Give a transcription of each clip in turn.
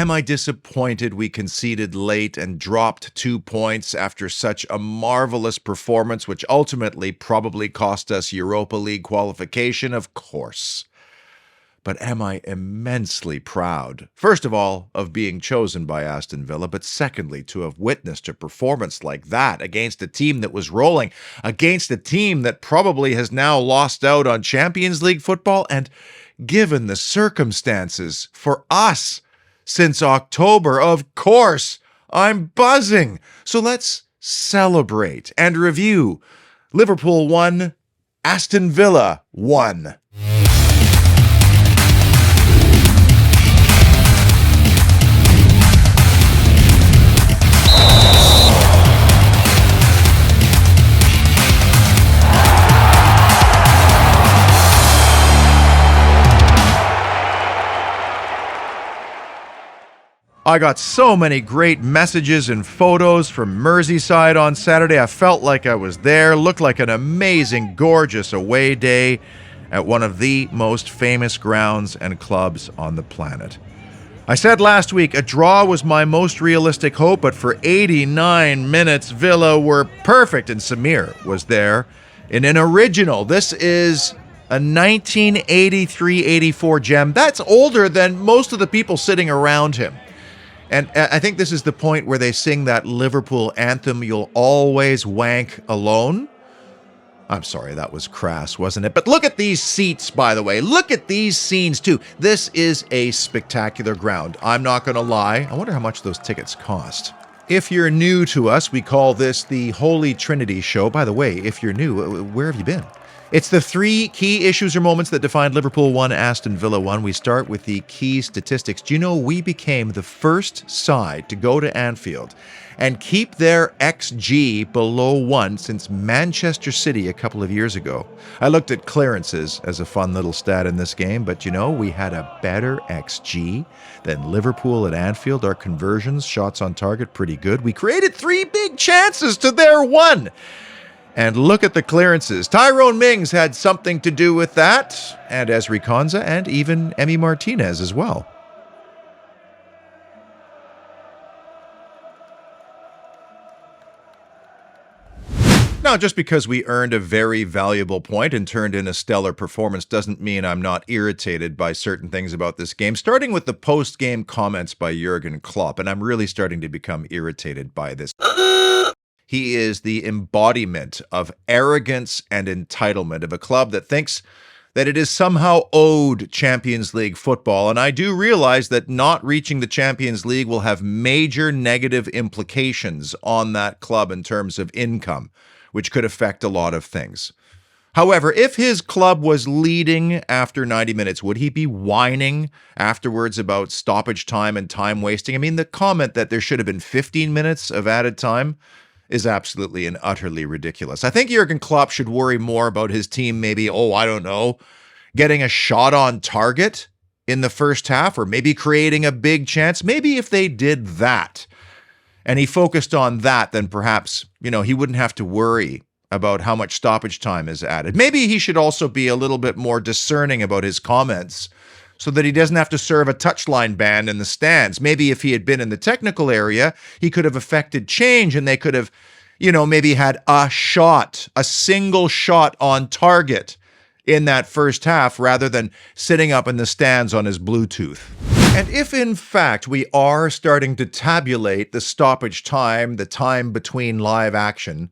Am I disappointed we conceded late and dropped 2 points after such a marvelous performance, which ultimately probably cost us Europa League qualification? Of course. But am I immensely proud, first of all, of being chosen by Aston Villa, but secondly, to have witnessed a performance like that against a team that was rolling, against a team that probably has now lost out on Champions League football, and given the circumstances for us since October, of course, I'm buzzing. So let's celebrate and review. Liverpool 1, Aston Villa 1. I got so many great messages and photos from Merseyside on Saturday. I felt like I was there. Looked like an amazing, gorgeous away day at one of the most famous grounds and clubs on the planet. I said last week a draw was my most realistic hope, but for 89 minutes, Villa were perfect, and Samir was there in an original. This is a 1983-84 gem. That's older than most of the people sitting around him. And I think this is the point where they sing that Liverpool anthem, "You'll Always Wank Alone." I'm sorry, that was crass, wasn't it? But look at these seats, by the way. Look at these scenes, too. This is a spectacular ground. I'm not going to lie. I wonder how much those tickets cost. If you're new to us, we call this the Holy Trinity Show. By the way, if you're new, where have you been? It's the 3 key issues or moments that defined Liverpool 1, Aston Villa 1. We start with the key statistics. Do you know we became the first side to go to Anfield and keep their XG below 1 since Manchester City a couple of years ago? I looked at clearances as a fun little stat in this game, but you know, we had a better XG than Liverpool at Anfield. Our conversions, shots on target, pretty good. We created 3 big chances to their 1. And look at the clearances. Tyrone Mings had something to do with that, and Ezri Konsa, and even Emi Martinez as well. Now, just because we earned a very valuable point and turned in a stellar performance doesn't mean I'm not irritated by certain things about this game, starting with the post-game comments by Jurgen Klopp, and I'm really starting to become irritated by this. He is the embodiment of arrogance and entitlement of a club that thinks that it is somehow owed Champions League football. And I do realize that not reaching the Champions League will have major negative implications on that club in terms of income, which could affect a lot of things. However, if his club was leading after 90 minutes, would he be whining afterwards about stoppage time and time wasting? I mean, the comment that there should have been 15 minutes of added time is absolutely and utterly ridiculous. I think Jurgen Klopp should worry more about his team maybe, getting a shot on target in the first half, or maybe creating a big chance. Maybe if they did that and he focused on that, then perhaps, he wouldn't have to worry about how much stoppage time is added. Maybe he should also be a little bit more discerning about his comments so that he doesn't have to serve a touchline ban in the stands. Maybe if he had been in the technical area, he could have effected change and they could have, maybe had a single shot on target in that first half rather than sitting up in the stands on his Bluetooth. And if in fact we are starting to tabulate the stoppage time, the time between live action,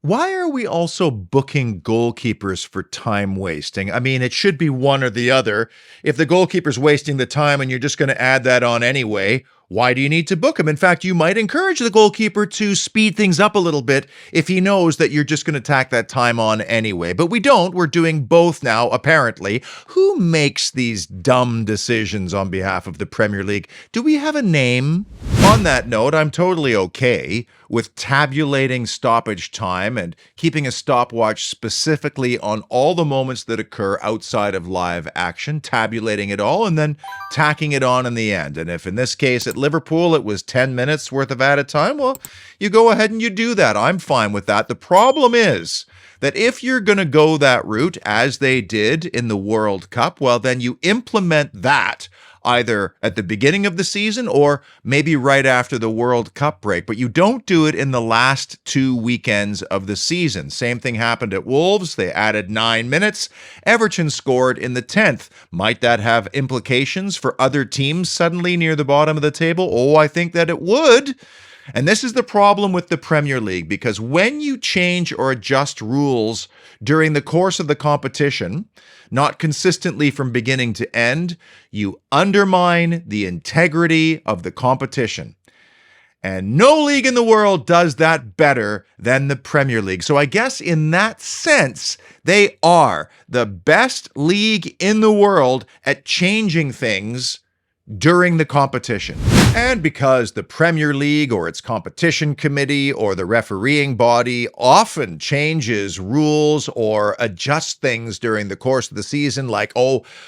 why are we also booking goalkeepers for time wasting? I mean, it should be one or the other. If the goalkeeper's wasting the time and you're just going to add that on anyway, why do you need to book him? In fact, you might encourage the goalkeeper to speed things up a little bit if he knows that you're just going to tack that time on anyway. But we don't. We're doing both now, apparently. Who makes these dumb decisions on behalf of the Premier League? Do we have a name? On that note, I'm totally okay with tabulating stoppage time and keeping a stopwatch specifically on all the moments that occur outside of live action, tabulating it all, and then tacking it on in the end. And if in this case at Liverpool it was 10 minutes worth of added time, well, you go ahead and you do that. I'm fine with that. The problem is that if you're going to go that route, as they did in the World Cup, well, then you implement that either at the beginning of the season or maybe right after the World Cup break. But you don't do it in the last 2 weekends of the season. Same thing happened at Wolves. They added 9 minutes. Everton scored in the 10th. Might that have implications for other teams suddenly near the bottom of the table? Oh, I think that it would. And this is the problem with the Premier League, because when you change or adjust rules during the course of the competition, not consistently from beginning to end, you undermine the integrity of the competition. And no league in the world does that better than the Premier League. So I guess in that sense, they are the best league in the world at changing things during the competition. And because the Premier League or its competition committee or the refereeing body often changes rules or adjusts things during the course of the season, like,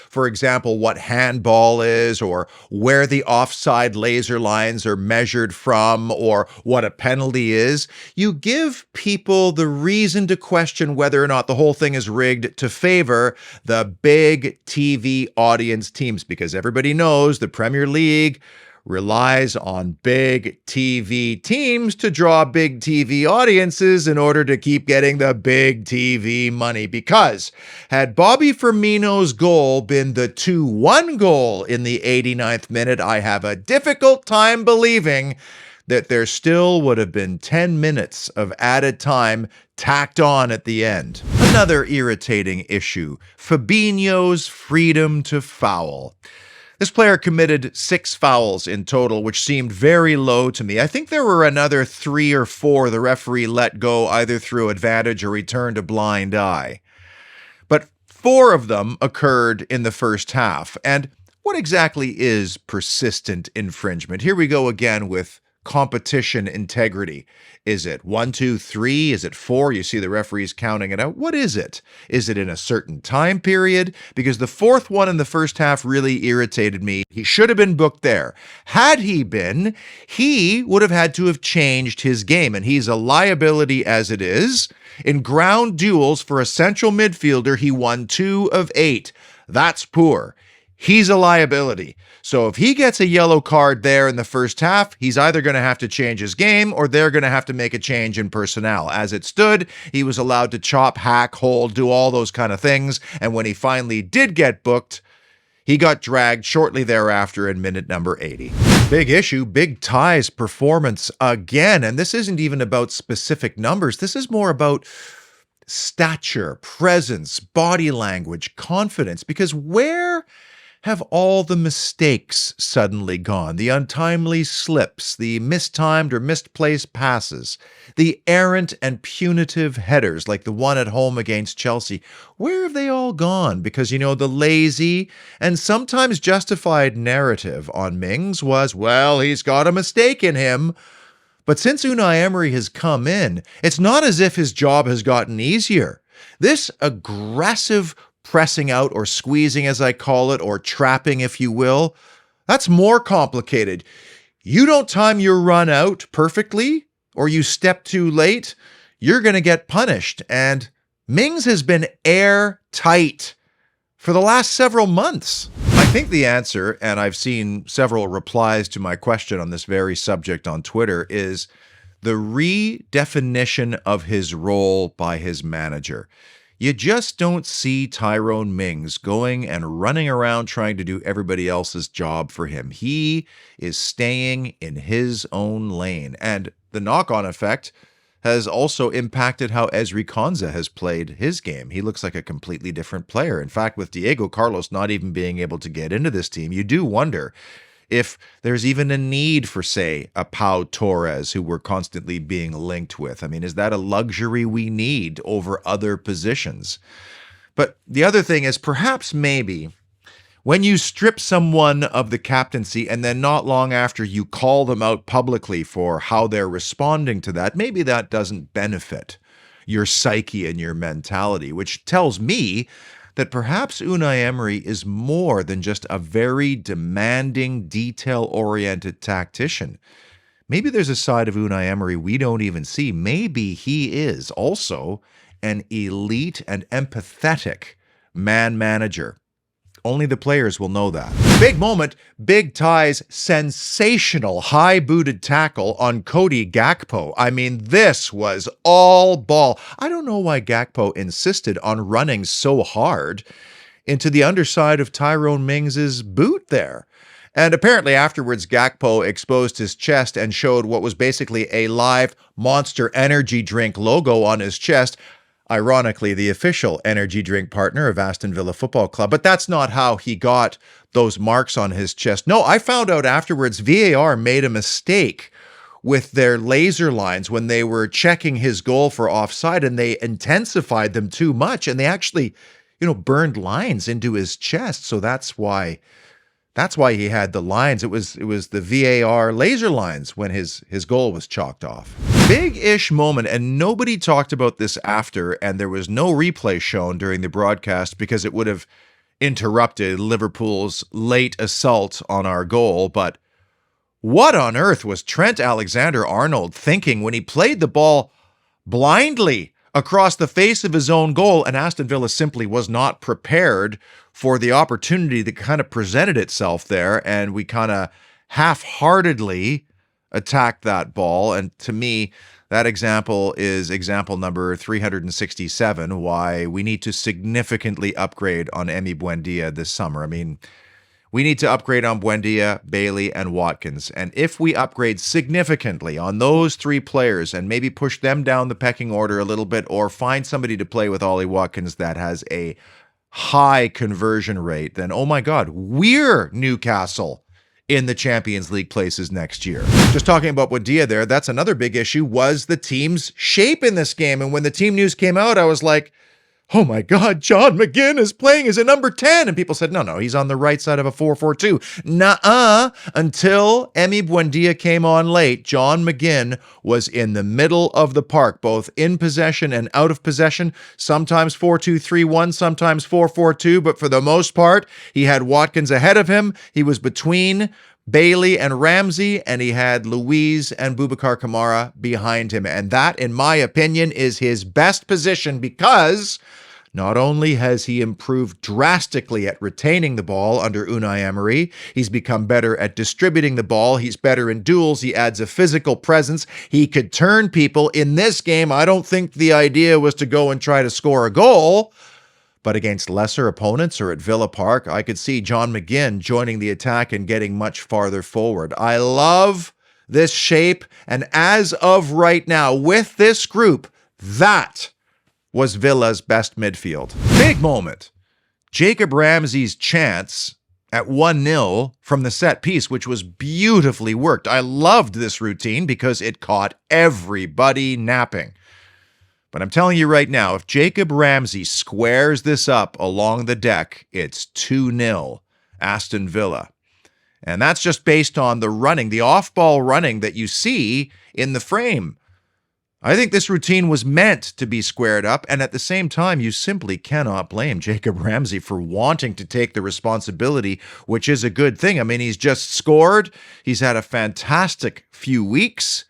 for example, what handball is, or where the offside laser lines are measured from, or what a penalty is, you give people the reason to question whether or not the whole thing is rigged to favor the big TV audience teams, because everybody knows the Premier League relies on big TV teams to draw big TV audiences in order to keep getting the big TV money. Because had Bobby Firmino's goal been the 2-1 goal in the 89th minute, I have a difficult time believing that there still would have been 10 minutes of added time tacked on at the end. Another irritating issue: Fabinho's freedom to foul. This player committed 6 fouls in total, which seemed very low to me. I think there were another 3 or 4 the referee let go either through advantage or he turned a blind eye. But 4 of them occurred in the first half. And what exactly is persistent infringement? Here we go again with competition integrity. Is it 1, 2, 3? Is it 4? You see the referees counting it out. What is it? Is it in a certain time period? Because the 4th one in the first half really irritated me. He should have been booked there. Had he been, he would have had to have changed his game, and he's a liability as it is. In ground duels for a central midfielder, he won 2 of 8. That's poor. He's a liability. So if he gets a yellow card there in the first half, he's either going to have to change his game or they're going to have to make a change in personnel. As it stood, he was allowed to chop, hack, hold, do all those kind of things. And when he finally did get booked, he got dragged shortly thereafter in minute number 80. Big issue, Big Ty's performance again. And this isn't even about specific numbers. This is more about stature, presence, body language, confidence. Because where have all the mistakes suddenly gone? The untimely slips, the mistimed or misplaced passes, the errant and punitive headers like the one at home against Chelsea. Where have they all gone? Because, the lazy and sometimes justified narrative on Mings was, well, he's got a mistake in him. But since Unai Emery has come in, it's not as if his job has gotten easier. This aggressive pressing out, or squeezing as I call it, or trapping if you will, that's more complicated. You don't time your run out perfectly, or you step too late, you're going to get punished. And Mings has been airtight for the last several months. I think the answer, and I've seen several replies to my question on this very subject on Twitter, is the redefinition of his role by his manager. You just don't see Tyrone Mings going and running around trying to do everybody else's job for him. He is staying in his own lane. And the knock-on effect has also impacted how Ezri Konsa has played his game. He looks like a completely different player. In fact, with Diego Carlos not even being able to get into this team, you do wonder if there's even a need for, say, a Pau Torres, who we're constantly being linked with. I mean, is that a luxury we need over other positions? But the other thing is, perhaps maybe when you strip someone of the captaincy and then not long after you call them out publicly for how they're responding to that, maybe that doesn't benefit your psyche and your mentality, which tells me that perhaps Unai Emery is more than just a very demanding, detail-oriented tactician. Maybe there's a side of Unai Emery we don't even see. Maybe he is also an elite and empathetic man-manager. Only the players will know that. Big moment, Big Ty's sensational high-booted tackle on Cody Gakpo. I mean, this was all ball. I don't know why Gakpo insisted on running so hard into the underside of Tyrone Mings' boot there. And apparently afterwards, Gakpo exposed his chest and showed what was basically a live Monster Energy drink logo on his chest. Ironically, the official energy drink partner of Aston Villa Football Club. But that's not how he got those marks on his chest. No, I found out afterwards VAR made a mistake with their laser lines when they were checking his goal for offside, and they intensified them too much, and they actually, burned lines into his chest. So that's why he had the lines. It was the VAR laser lines when his goal was chalked off. Big-ish moment, and nobody talked about this after, and there was no replay shown during the broadcast because it would have interrupted Liverpool's late assault on our goal. But what on earth was Trent Alexander-Arnold thinking when he played the ball blindly across the face of his own goal, and Aston Villa simply was not prepared for the opportunity that kind of presented itself there, and we kind of half-heartedly attacked that ball. And to me, that example is example number 367, why we need to significantly upgrade on Emi Buendia this summer. I mean, we need to upgrade on Buendia, Bailey, and Watkins. And if we upgrade significantly on those three players and maybe push them down the pecking order a little bit, or find somebody to play with Ollie Watkins that has a high conversion rate, then oh my God, we're Newcastle in the Champions League places next year. Just talking about Buendia there, that's another big issue, was the team's shape in this game. And when the team news came out, I was like, oh my God, John McGinn is playing as a number 10. And people said, no, he's on the right side of a 4-4-2. Nuh-uh. Until Emi Buendia came on late, John McGinn was in the middle of the park, both in possession and out of possession, sometimes 4-2-3-1, sometimes 4-4-2, but for the most part, he had Watkins ahead of him. He was between Bailey and Ramsey, and he had Luiz and Boubacar Kamara behind him. And that, in my opinion, is his best position, because not only has he improved drastically at retaining the ball under Unai Emery, he's become better at distributing the ball, he's better in duels, he adds a physical presence, he could turn people. In this game, I don't think the idea was to go and try to score a goal, but against lesser opponents or at Villa Park, I could see John McGinn joining the attack and getting much farther forward. I love this shape, and as of right now, with this group, that was Villa's best midfield. Big moment. Jacob Ramsey's chance at 1-0 from the set piece, which was beautifully worked. I loved this routine because it caught everybody napping. But I'm telling you right now, if Jacob Ramsey squares this up along the deck, it's 2-0 Aston Villa. And that's just based on the running, the off-ball running that you see in the frame. I think this routine was meant to be squared up, and at the same time, you simply cannot blame Jacob Ramsey for wanting to take the responsibility, which is a good thing. I mean, he's just scored. He's had a fantastic few weeks.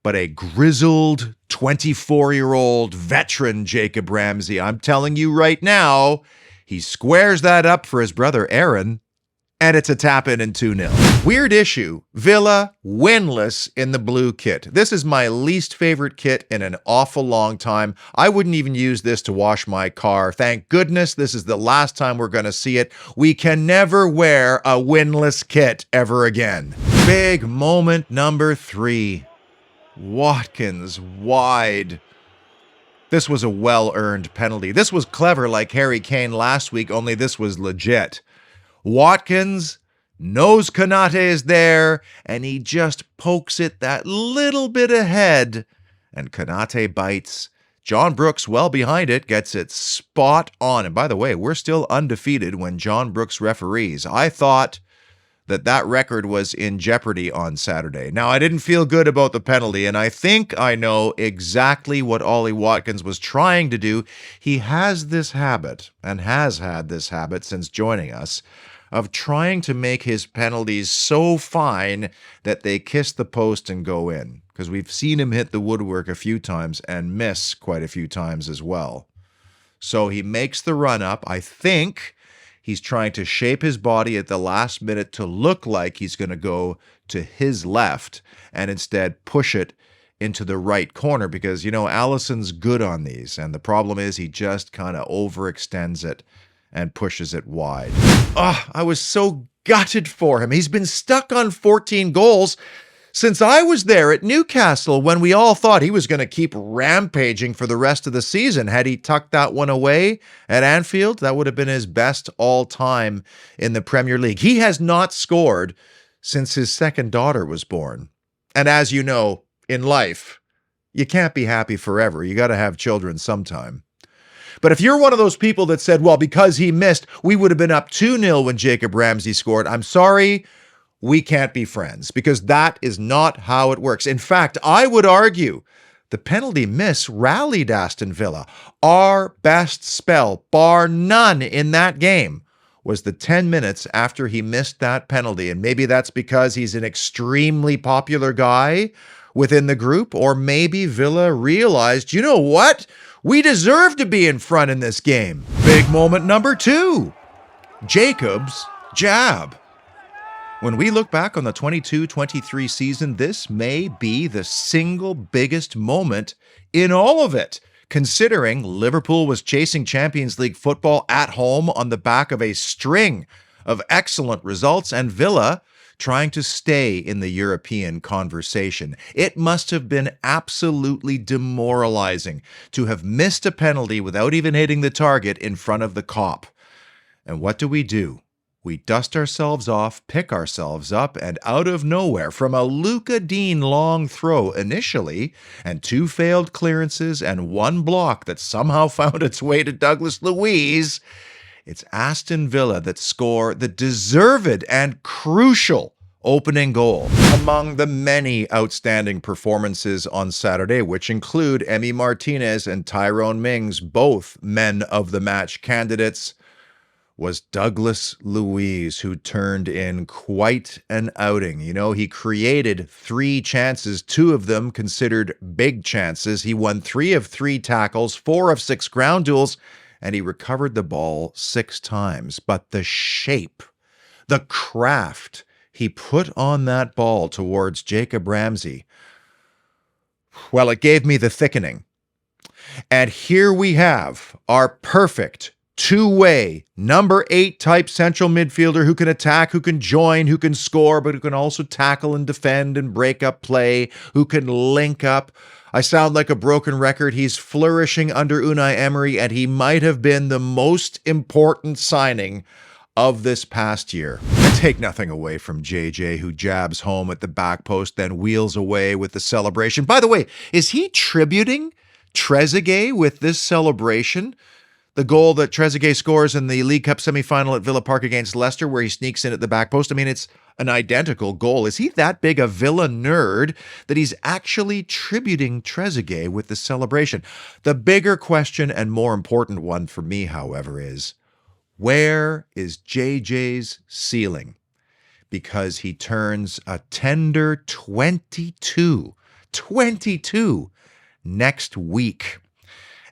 But a grizzled 24-year-old veteran Jacob Ramsey, I'm telling you right now, he squares that up for his brother Aaron, and it's a tap-in and 2-0. Weird issue, Villa winless in the blue kit. This is my least favorite kit in an awful long time. I wouldn't even use this to wash my car. Thank goodness this is the last time we're going to see it. We can never wear a winless kit ever again. Big moment number 3. Watkins wide. This was a well-earned penalty. This was clever like Harry Kane last week, only this was legit. Watkins knows Konate is there, and he just pokes it that little bit ahead, and Konate bites. John Brooks, well behind it, gets it spot on. And by the way, we're still undefeated when John Brooks referees. I thought that record was in jeopardy on Saturday. Now, I didn't feel good about the penalty, and I think I know exactly what Ollie Watkins was trying to do. He has this habit, and has had this habit since joining us, of trying to make his penalties so fine that they kiss the post and go in, because we've seen him hit the woodwork a few times and miss quite a few times as well. So he makes the run up. I think He's trying to shape his body at the last minute to look like he's going to go to his left and instead push it into the right corner because, Alisson's good on these. And the problem is he just kind of overextends it and pushes it wide. I was so gutted for him. He's been stuck on 14 goals since I was there at Newcastle when we all thought he was going to keep rampaging for the rest of the season. Had he tucked that one away at Anfield, that would have been his best all time in the Premier League. He has not scored since his second daughter was born. And as you know, in life, you can't be happy forever. You got to have children sometime. But if you're one of those people that said, well, because he missed, we would have been up 2-0 when Jacob Ramsey scored, I'm sorry, we can't be friends because that is not how it works. In fact, I would argue the penalty miss rallied Aston Villa. Our best spell, bar none in that game, was the 10 minutes after he missed that penalty. And maybe that's because he's an extremely popular guy within the group, or maybe Villa realized, you know what? We deserve to be in front in this game. Big moment number 2, Jacob's jab. When we look back on the 22-23 season, this may be the single biggest moment in all of it, considering Liverpool was chasing Champions League football at home on the back of a string of excellent results and Villa trying to stay in the European conversation. It must have been absolutely demoralizing to have missed a penalty without even hitting the target in front of the Kop. And what do? We dust ourselves off, pick ourselves up, and out of nowhere, from a Luca Dean long throw initially, and 2 failed clearances and 1 block that somehow found its way to Douglas Luiz, it's Aston Villa that score the deserved and crucial opening goal. Among the many outstanding performances on Saturday, which include Emi Martinez and Tyrone Mings, both men of the match candidates, was Douglas Luiz, who turned in quite an outing. He created 3 chances, 2 of them considered big chances. He won 3 of 3 tackles, 4 of 6 ground duels, and he recovered the ball 6 times. But the shape, the craft he put on that ball towards Jacob Ramsey, well, it gave me the thickening. And here we have our perfect 2-way, number 8 type central midfielder who can attack, who can join, who can score, but who can also tackle and defend and break up play, who can link up. I sound like a broken record. He's flourishing under Unai Emery, and he might have been the most important signing of this past year. And take nothing away from JJ, who jabs home at the back post, then wheels away with the celebration. By the way, is he tributing Trezeguet with this celebration? The goal that Trezeguet scores in the League Cup semifinal at Villa Park against Leicester, where he sneaks in at the back post. I mean, it's an identical goal. Is he that big a Villa nerd that he's actually tributing Trezeguet with the celebration? The bigger question and more important one for me, however, is where is JJ's ceiling? Because he turns a tender 22 next week.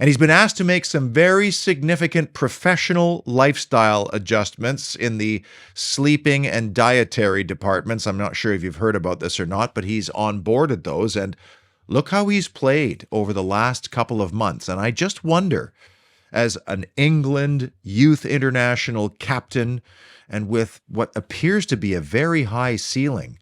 And he's been asked to make some very significant professional lifestyle adjustments in the sleeping and dietary departments. I'm not sure if you've heard about this or not, but he's onboarded those. And look how he's played over the last couple of months. And I just wonder, as an England youth international captain and with what appears to be a very high ceiling,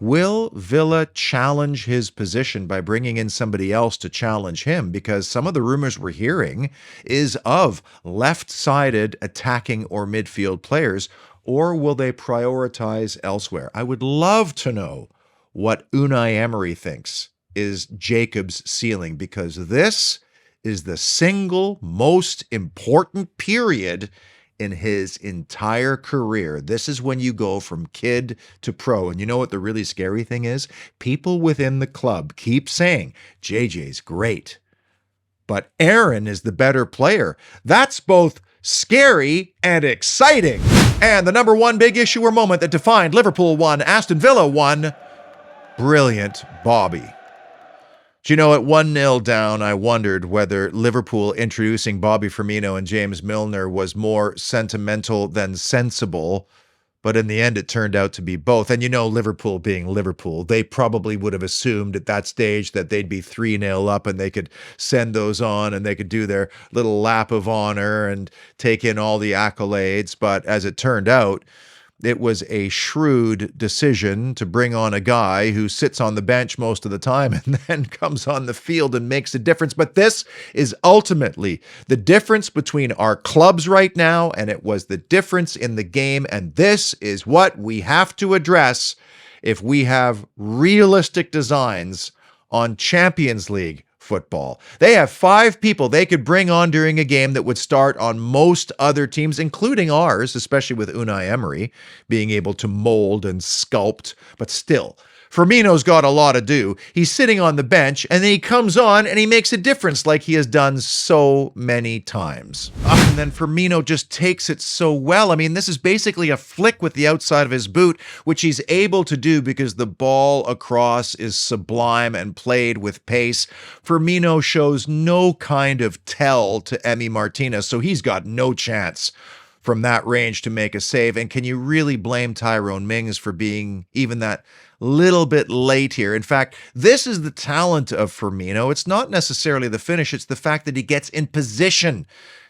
will Villa challenge his position by bringing in somebody else to challenge him? Because some of the rumors we're hearing is of left-sided attacking or midfield players, or will they prioritize elsewhere? I would love to know what Unai Emery thinks is Jacob's ceiling, because this is the single most important period in his entire career. This is when you go from kid to pro. And you know what the really scary thing is? People within the club keep saying, JJ's great, but Aaron is the better player. That's both scary and exciting. And the number 1 big issue or moment that defined Liverpool 1, Aston Villa 1, brilliant Bobby. Do you know, at 1-0 down, I wondered whether Liverpool introducing Bobby Firmino and James Milner was more sentimental than sensible. But in the end, it turned out to be both. And you know, Liverpool being Liverpool, they probably would have assumed at that stage that they'd be 3-0 up and they could send those on and they could do their little lap of honor and take in all the accolades. But as it turned out, it was a shrewd decision to bring on a guy who sits on the bench most of the time and then comes on the field and makes a difference. But this is ultimately the difference between our clubs right now, and it was the difference in the game. And this is what we have to address if we have realistic designs on Champions League football. They have 5 people they could bring on during a game that would start on most other teams, including ours, especially with Unai Emery being able to mold and sculpt. But still, Firmino's got a lot to do. He's sitting on the bench, and then he comes on and he makes a difference like he has done so many times. And then Firmino just takes it so well. I mean, this is basically a flick with the outside of his boot, which he's able to do because the ball across is sublime and played with pace. Firmino shows no kind of tell to Emi Martinez, so he's got no chance from that range to make a save. And can you really blame Tyrone Mings for being even that little bit late here? In fact, this is the talent of Firmino. It's not necessarily the finish. It's the fact that he gets in position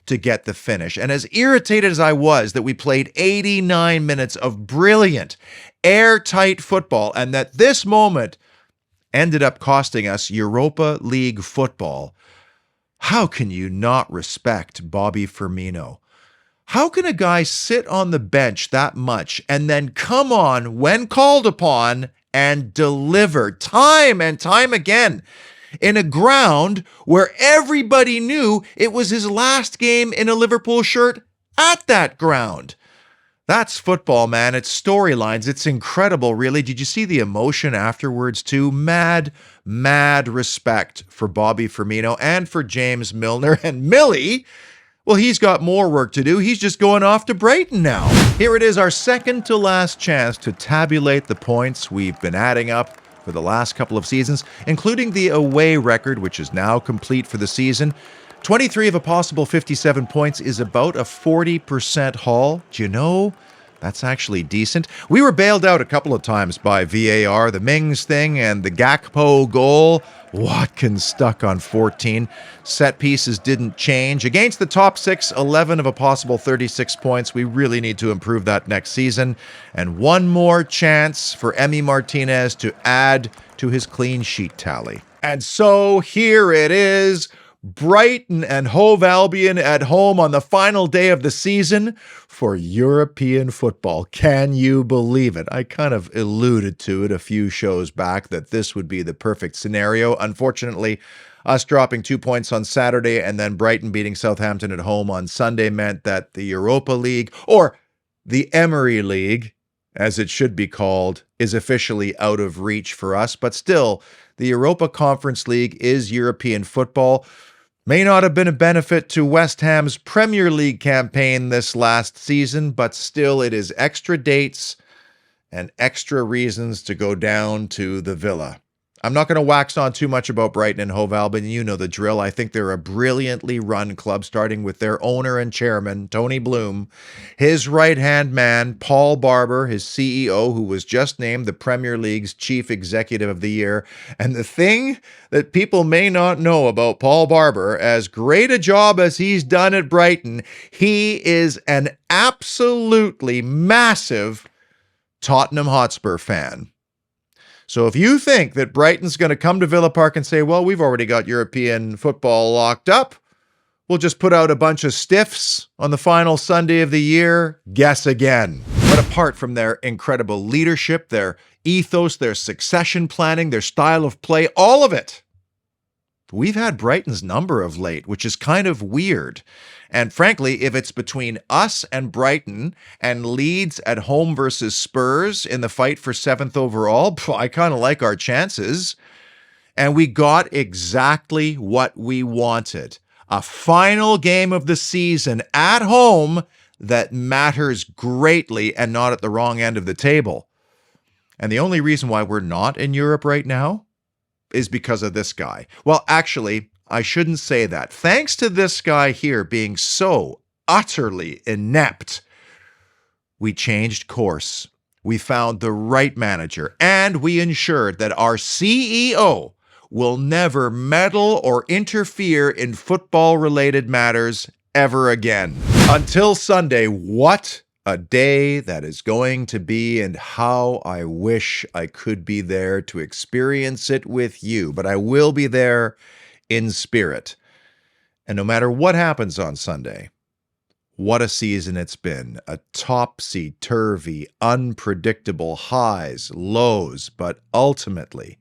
to get the finish. And as irritated as I was that we played 89 minutes of brilliant, airtight football, and that this moment ended up costing us Europa League football, how can you not respect Bobby Firmino? How can a guy sit on the bench that much and then come on when called upon and deliver time and time again in a ground where everybody knew it was his last game in a Liverpool shirt at that ground? That's football, man. It's storylines. It's incredible, really. Did you see the emotion afterwards, too? Mad respect for Bobby Firmino and for James Milner. And Millie, well, he's got more work to do. He's just going off to Brighton now. Here it is, our second to last chance to tabulate the points we've been adding up for the last couple of seasons, including the away record, which is now complete for the season. 23 of a possible 57 points is about a 40% haul. Do you know? That's actually decent. We were bailed out a couple of times by VAR, the Mings thing and the Gakpo goal. Watkins stuck on 14. Set pieces didn't change. Against the top 6, 11 of a possible 36 points. We really need to improve that next season. And one more chance for Emi Martinez to add to his clean sheet tally. And so here it is. Brighton and Hove Albion at home on the final day of the season for European football. Can you believe it? I kind of alluded to it a few shows back that this would be the perfect scenario. Unfortunately, us dropping 2 points on Saturday and then Brighton beating Southampton at home on Sunday meant that the Europa League, or the Emery League, as it should be called, is officially out of reach for us. But still, the Europa Conference League is European football. May not have been a benefit to West Ham's Premier League campaign this last season, but still it is extra dates and extra reasons to go down to the Villa. I'm not going to wax on too much about Brighton and Hove Albion. You know the drill. I think they're a brilliantly run club, starting with their owner and chairman, Tony Bloom, his right-hand man, Paul Barber, his CEO, who was just named the Premier League's Chief Executive of the Year. And the thing that people may not know about Paul Barber, as great a job as he's done at Brighton, he is an absolutely massive Tottenham Hotspur fan. So if you think that Brighton's going to come to Villa Park and say, well, we've already got European football locked up, we'll just put out a bunch of stiffs on the final Sunday of the year, guess again. But apart from their incredible leadership, their ethos, their succession planning, their style of play, all of it, we've had Brighton's number of late, which is kind of weird. And frankly, if it's between us and Brighton and Leeds at home versus Spurs in the fight for 7th overall, I kind of like our chances. And we got exactly what we wanted. A final game of the season at home that matters greatly and not at the wrong end of the table. And the only reason why we're not in Europe right now, is because of this guy. Well, actually, I shouldn't say that. Thanks to this guy here being so utterly inept, we changed course. We found the right manager, and we ensured that our CEO will never meddle or interfere in football-related matters ever again. Until Sunday, what a day that is going to be, and how I wish I could be there to experience it with you. But I will be there in spirit. And no matter what happens on Sunday, what a season it's been. A topsy-turvy, unpredictable highs, lows, but ultimately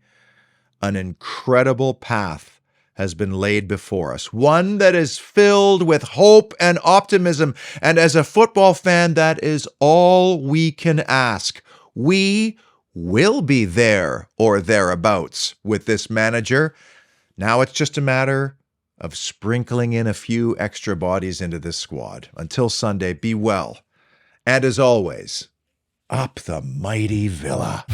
an incredible path has been laid before us, one that is filled with hope and optimism. And as a football fan, that is all we can ask. We will be there or thereabouts with this manager. Now it's just a matter of sprinkling in a few extra bodies into this squad. Until Sunday, be well. And as always, up the mighty Villa.